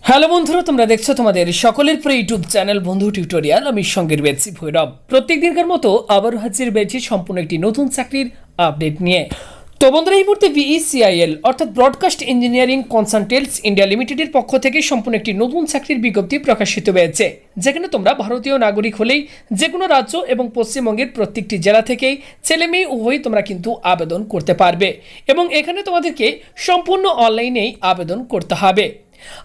Hello বন্ধুরা, তোমরা দেখছো তোমাদের সকলের প্রিয় ইউটিউব চ্যানেল বন্ধু টিউটোরিয়াল। আমি সঙ্গের বেছি ভৈরব। প্রত্যেক দিনকার মতো আবারও হাজির হয়েছি সম্পূর্ণ একটি নতুন চাকরির আপডেট নিয়ে। তো বন্ধুরা, এই মুহূর্তে বিইসিআইএল অর্থাৎ ব্রডকাস্ট ইঞ্জিনিয়ারিং কনসালটেন্টস ইন্ডিয়া লিমিটেডের পক্ষ থেকে সম্পূর্ণ একটি নতুন চাকরির বিজ্ঞপ্তি প্রকাশিত হয়েছে, যেখানে তোমরা ভারতীয় নাগরিক হলেই যে কোনো রাজ্য এবং পশ্চিমবঙ্গের প্রত্যেকটি জেলা থেকেই ছেলে মেয়ে উভয়ই তোমরা কিন্তু আবেদন করতে পারবে এবং এখানে তোমাদেরকে সম্পূর্ণ অনলাইনেই আবেদন করতে হবে।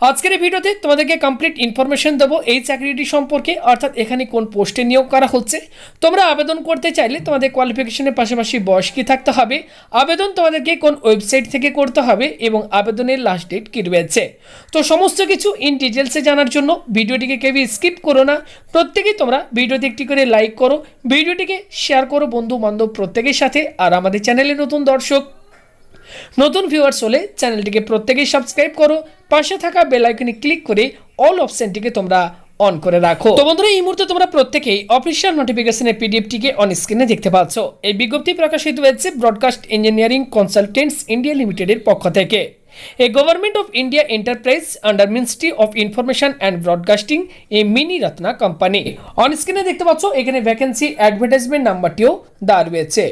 আজকের এই ভিডিওতে তোমাদেরকে কমপ্লিট ইনফরমেশন দেবো এই চাকরিটি সম্পর্কে, অর্থাৎ এখানে কোন পোস্টে নিয়োগ করা হচ্ছে। তোমরা আবেদন করতে চাইলে তোমাদের কোয়ালিফিকেশনের পাশাপাশি বয়স কি থাকতে হবে, আবেদন তোমাদেরকে কোন ওয়েবসাইট থেকে করতে হবে এবং আবেদনের লাস্ট ডেট কী রয়েছে। তো সমস্ত কিছু ইন ডিটেলসে জানার জন্য ভিডিওটিকে কেউই স্কিপ করো না। প্রত্যেকেই তোমরা ভিডিওতে একটি করে লাইক করো, ভিডিওটিকে শেয়ার করো বন্ধু বান্ধব প্রত্যেকের সাথে। আর আমাদের চ্যানেলে নতুন ভিউয়ার্স হলে চ্যানেলটিকে প্রত্যেকেই সাবস্ক্রাইব করো, পাশে থাকা বেল আইকনে ক্লিক করে অল অপশনটিকে তোমরা অন করে রাখো। তো বন্ধুরা, এই মুহূর্তে তোমরা প্রত্যেকেই অফিশিয়াল নোটিফিকেশনের পিডিএফটিকে অন স্ক্রিনে দেখতে পাচ্ছ। এই বিজ্ঞপ্তি প্রকাশিত হয়েছে ব্রডকাস্ট ইঞ্জিনিয়ারিং কনসালটেন্টস ইন্ডিয়া লিমিটেডের পক্ষ থেকে। A Government of India enterprise under Ministry of Information and Broadcasting, a mini Ratna company। On স্ক্রিনে দেখতে পাচ্ছ এখানে ভ্যাকেন্সি অ্যাডভার্টাইজমেন্ট নাম্বারটিও দেওয়া রয়েছে।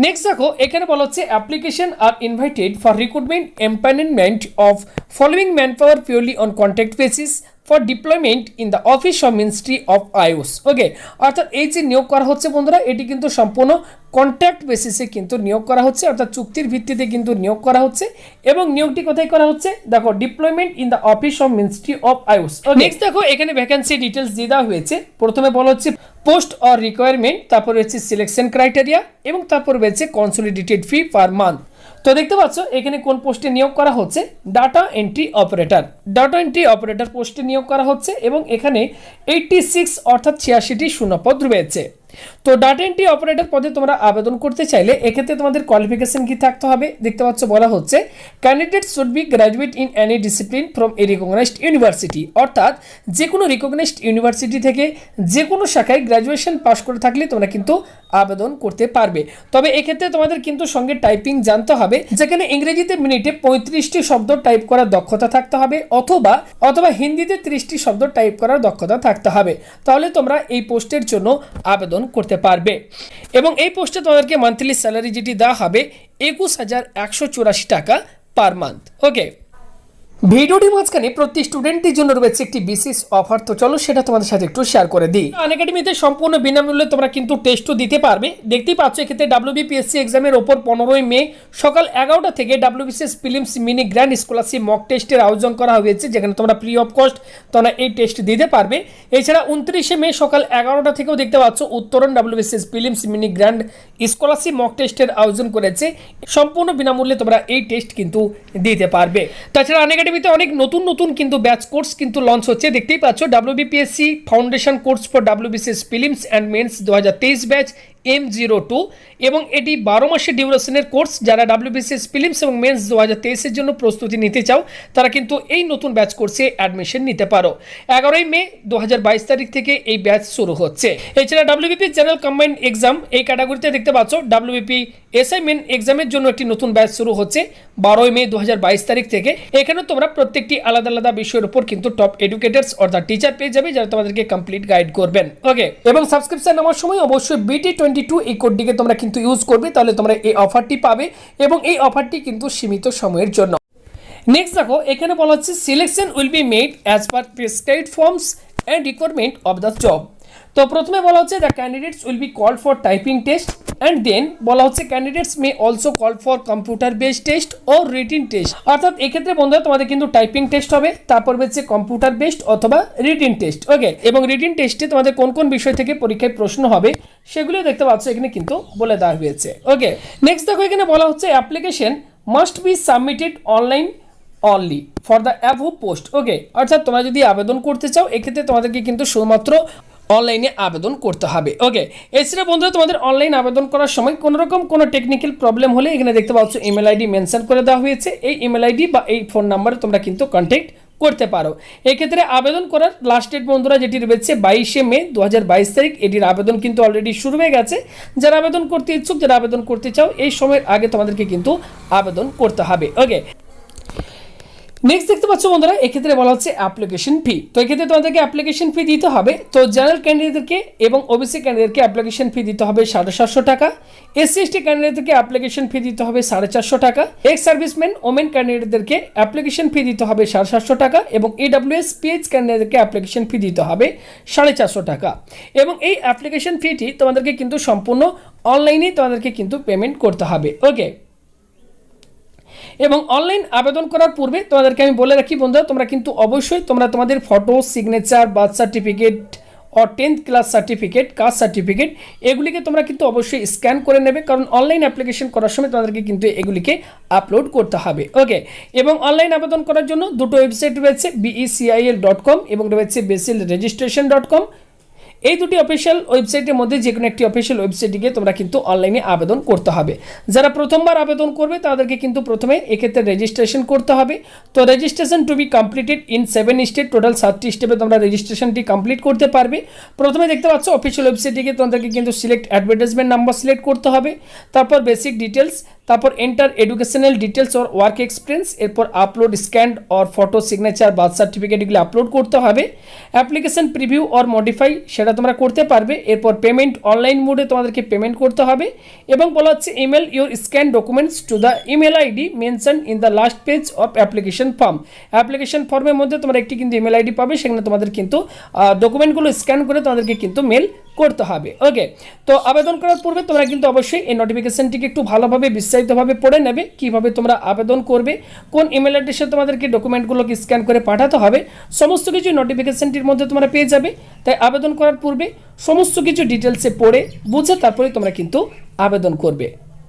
নেক্সট দেখো, এখানে বলা হচ্ছে application are invited for recruitment empanelment of following manpower purely on contract basis for deployment in the office of ministry of AYUSH. Okay, অর্থাৎ এই যে নিয়োগ করা হচ্ছে বন্ধুরা, এটি কিন্তু সম্পূর্ণ কন্ট্রাক্ট বেসিসে কিন্তু নিয়োগ করা হচ্ছে, অর্থাৎ চুক্তির ভিত্তিতে কিন্তু নিয়োগ করা হচ্ছে। এবং নিয়োগটি কোথায় করা হচ্ছে দেখো, deployment in the office of ministry of Ayush. Next দেখো, এখানে ভ্যাকেন্সি ডিটেলস দিয়ে দেওয়া হয়েছে। প্রথমে বলা হচ্ছে পোস্ট অর রিকোয়ারমেন্ট, তারপর রয়েছে সিলেকশন ক্রাইটেরিয়া এবং তারপর রয়েছে কনসলিডেটেড ফি পার মান্থ। তো দেখতে পাচ্ছ এখানে কোন পোস্টে নিয়োগ করা হচ্ছে, data entry operator. Data entry operator পোস্টে নিয়োগ করা হচ্ছে এবং এখানে 86 অর্থাৎ 86টি শূন্যপদ রয়েছে। তো ডাটা এন্ট্রি অপারেটর পদে তোমরা আবেদন করতে চাইলে এক্ষেত্রে তোমাদের কোয়ালিফিকেশন কি থাকতে হবে দেখতে পাচ্ছ, বলা হচ্ছে candidate should be graduate in any discipline from a recognised university. অর্থাৎ যে কোনো রিকগনাইজড ইউনিভার্সিটি থেকে যে কোনো শাখায় গ্র্যাজুয়েশন পাস করে থাকলে তোমরা কিন্তু আবেদন করতে পারবে। তবে এক্ষেত্রে তোমাদের কিন্তু সঙ্গে টাইপিং জানতে হবে, যেখানে ইংরেজিতে মিনিটে 35টি শব্দ টাইপ করার দক্ষতা থাকতে হবে, অথবা হিন্দিতে 30টি শব্দ টাইপ করার দক্ষতা থাকতে হবে। তাহলে তোমরা এই পোস্টের জন্য আবেদন করতে পারবে। এবং এই পোস্টে তোমাদেরকে মান্থলি স্যালারি যেটি দেওয়া হবে 21,184 টাকা পার মান্থ। ওকে, ভিডিওটির মাঝখানে প্রতি স্টুডেন্টদের জন্য রয়েছে একটি বিশেষ অফার। তো চলো সেটা তোমাদের সাথে একটু শেয়ার করে দিই। আনএকাডেমিতে সম্পূর্ণ বিনামূল্যে তোমরা কিন্তু টেস্টও দিতে পারবে। দেখতেই পাচ্ছ এক্ষেত্রে WBPSC এক্সামের ওপর 15ই মে সকাল 11টা থেকে WBCS prelims mini grand scholarship mock টেস্টের আয়োজন করা হয়েছে, যেখানে তোমরা ফ্রি অফ কস্ট তোমরা এই টেস্ট দিতে পারবে। এছাড়া 29শে মে সকাল 11টা থেকেও দেখতে পাচ্ছ উত্তরণ WBCS prelims mini grand scholarship mock টেস্টের আয়োজন করেছে। সম্পূর্ণ বিনামূল্যে তোমরা এই টেস্ট কিন্তু দিতে পারবে। তাছাড়া অনেক নতুন কিন্তু ব্যাচ কোর্স কিন্তু লঞ্চ হচ্ছে। দেখতেই পাচ্ছ WBPSC foundation course for WBCS prelims and men's 2023 batch M02, এবং এটি 12 মাসের ডিউরেশনের কোর্স। যারা WBCS প্রিলিমস এবং মেন্স 2023-এর জন্য প্রস্তুতি নিতে চাও তারা কিন্তু এই নতুন ব্যাচ কোর্সে অ্যাডমিশন নিতে পারো। 11ই মে 2022 তারিখ থেকে এই ব্যাচ শুরু হচ্ছে। এছাড়া WBP জেনারেল কম্বাইন্ড এক্সাম এই ক্যাটাগরিতে দেখতে পাচ্ছ WBP SI মেন এক্সামের জন্য একটি নতুন ব্যাচ শুরু হচ্ছে 12ই মে 2022 তারিখ থেকে। এখানে তোমরা প্রত্যেকটি আলাদা বিষয়ের উপর কিন্তু টপ এডুকেটার্স অর্থাৎ টিচার পেয়ে যাবে, যারা তোমাদেরকে কমপ্লিট গাইড করবেন। ওকে, এবং সাবস্ক্রিপশন নেওয়ার সময় অবশ্যই BT22 এই কোডটিকে তোমরা কিন্তু ইউজ করবে, তাহলে তোমরা এই অফারটি পাবে এবং এই অফারটি কিন্তু সীমিত সময়ের জন্য। নেক্সট দেখো, এখানে বলা হচ্ছে selection will be made as per prescribed forms and requirement of the job. তো প্রথমে বলা হচ্ছে the candidates will be call for typing test and then বলা হচ্ছে candidates may also call for computer based test ও written test. অর্থাৎ এক্ষেত্রে বন্ধুরা তোমাদের কিন্তু টাইপিং টেস্ট হবে, তারপর হচ্ছে কম্পিউটার বেসড অথবা রিটিন টেস্ট। ওকে, এবং রিটিন টেস্টে তোমাদের কোন বিষয় থেকে পরীক্ষায় প্রশ্ন হবে সেগুলো দেখতে পাচ্ছ এখানে কিন্তু বলে দেওয়া হয়েছে। ওকে, নেক্সট দেখো, এখানে বলা হচ্ছে application must be submitted online only for the above post. Okay, অর্থাৎ তোমরা যদি আবেদন করতে চাও এক্ষেত্রে তোমাদেরকে কিন্তু শুধুমাত্র অনলাইনে আবেদন করতে হবে। ওকে, এছাড়া বন্ধুরা তোমাদের অনলাইন আবেদন করার সময় কোনো টেকনিক্যাল প্রবলেম হলে এখানে দেখতে পাচ্ছ ইমেল আইডি মেনশন করে দেওয়া হয়েছে। এই ইমেল আইডি বা এই ফোন নাম্বারে তোমরা কিন্তু কন্ট্যাক্ট করতে পারো। এক্ষেত্রে আবেদন করার লাস্ট ডেট বন্ধুরা যেটি রয়েছে 22শে মে 2022 তারিখ। এটির আবেদন কিন্তু অলরেডি শুরু হয়ে গেছে। যারা আবেদন করতে ইচ্ছুক, যারা আবেদন করতে চাও এই সময়ের আগে তোমাদেরকে কিন্তু আবেদন করতে হবে। ওকে, নেক্সট দেখতে পাচ্ছ বন্ধুরা, এক্ষেত্রে বলা হচ্ছে অ্যাপ্লিকেশন ফি। তো এক্ষেত্রে তোমাদেরকে অ্যাপ্লিকেশন ফি দিতে হবে। তো জেনারেল ক্যান্ডিডেটদেরকে এবং ওবিসি ক্যান্ডিডেটকে অ্যাপ্লিকেশন ফি দিতে হবে 750 টাকা, এসসি এসটি ক্যান্ডিডেটদেরকে অ্যাপ্লিকেশন ফি দিতে হবে 450 টাকা, এক্স সার্ভিসম্যান ওমেন ক্যান্ডিডেটদেরকে অ্যাপ্লিকেশন ফি দিতে হবে 750 টাকা এবং ইডব্লিউএস পিএইচ ক্যান্ডিডেটদেরকে অ্যাপ্লিকেশন ফি দিতে হবে 450 টাকা। এবং এই অ্যাপ্লিকেশন ফিটি তোমাদেরকে কিন্তু সম্পূর্ণ অনলাইনেই তোমাদেরকে কিন্তু পেমেন্ট করতে হবে। ওকে, এবং অনলাইন আবেদন করার পূর্বে তোমাদেরকে আমি বলে রাখি বন্ধুরা, তোমরা কিন্তু অবশ্যই তোমাদের ফটো, সিগনেচার, বার্থ সার্টিফিকেট ও 10th class certificate, caste certificate এগুলিকে তোমরা কিন্তু অবশ্যই স্ক্যান করে নেবে, কারণ অনলাইন অ্যাপ্লিকেশন করার সময় তোমাদেরকে কিন্তু এগুলিকে আপলোড করতে হবে। ওকে, এবং অনলাইন আবেদন করার জন্য দুটো ওয়েবসাইট রয়েছে, becil.com এবং রয়েছে basilregistration.com। এই দুটি অফিসিয়াল ওয়েবসাইটের মধ্যে যে কোনো একটি অফিসিয়াল ওয়েবসাইটে গিয়ে তোমরা কিন্তু অনলাইনে আবেদন করতে হবে। যারা প্রথমবার আবেদন করবে তাদেরকে কিন্তু প্রথমে এক্ষেত্রে রেজিস্ট্রেশন করতে হবে। তো registration to be completed in 7 step, total 7টি স্টেপে তোমরা রেজিস্ট্রেশনটি কমপ্লিট করতে পারবে। প্রথমে দেখতে পাচ্ছ অফিসিয়াল ওয়েবসাইটে গিয়ে তোমাদেরকে কিন্তু সিলেক্ট অ্যাডভার্টাইজমেন্ট নাম্বার সিলেক্ট করতে হবে, তারপর বেসিক ডিটেলস, তারপর enter educational details or work experience, এরপর upload scanned or photo, signature, birth certificate এগুলো আপলোড করতে হবে। অ্যাপ্লিকেশন প্রিভিউ অর মডিফাই সেটা তোমরা করতে পারবে। এরপর পেমেন্ট অনলাইন মোডে তোমাদেরকে পেমেন্ট করতে হবে এবং বলা হচ্ছে email your scan documents to the email ID mention in the last page of application form. Application ফর্মের মধ্যে তোমরা একটি কিন্তু ইমেল আইডি পাবে, সেখানে তোমাদের কিন্তু ডকুমেন্টগুলো স্ক্যান করে তোমাদেরকে কিন্তু মেল করতে হবে। ওকে, তো আবেদন করার পূর্বে তোমরা কিন্তু অবশ্যই এই নোটিফিকেশনটিকে একটু ভালোভাবে বিস্তারিতভাবে পড়ে নেবে, কিভাবে তোমরা আবেদন করবে, কোন ইমেল অ্যাড্রেসে তোমাদেরকে ডকুমেন্টগুলোকে স্ক্যান করে পাঠাতে হবে, সমস্ত কিছু নোটিফিকেশনটির মধ্যে তোমরা পেয়ে যাবে। তাই আবেদন করার পূর্বে সমস্ত কিছু ডিটেলসে পড়ে বুঝে তারপরে তোমরা কিন্তু আবেদন করবে।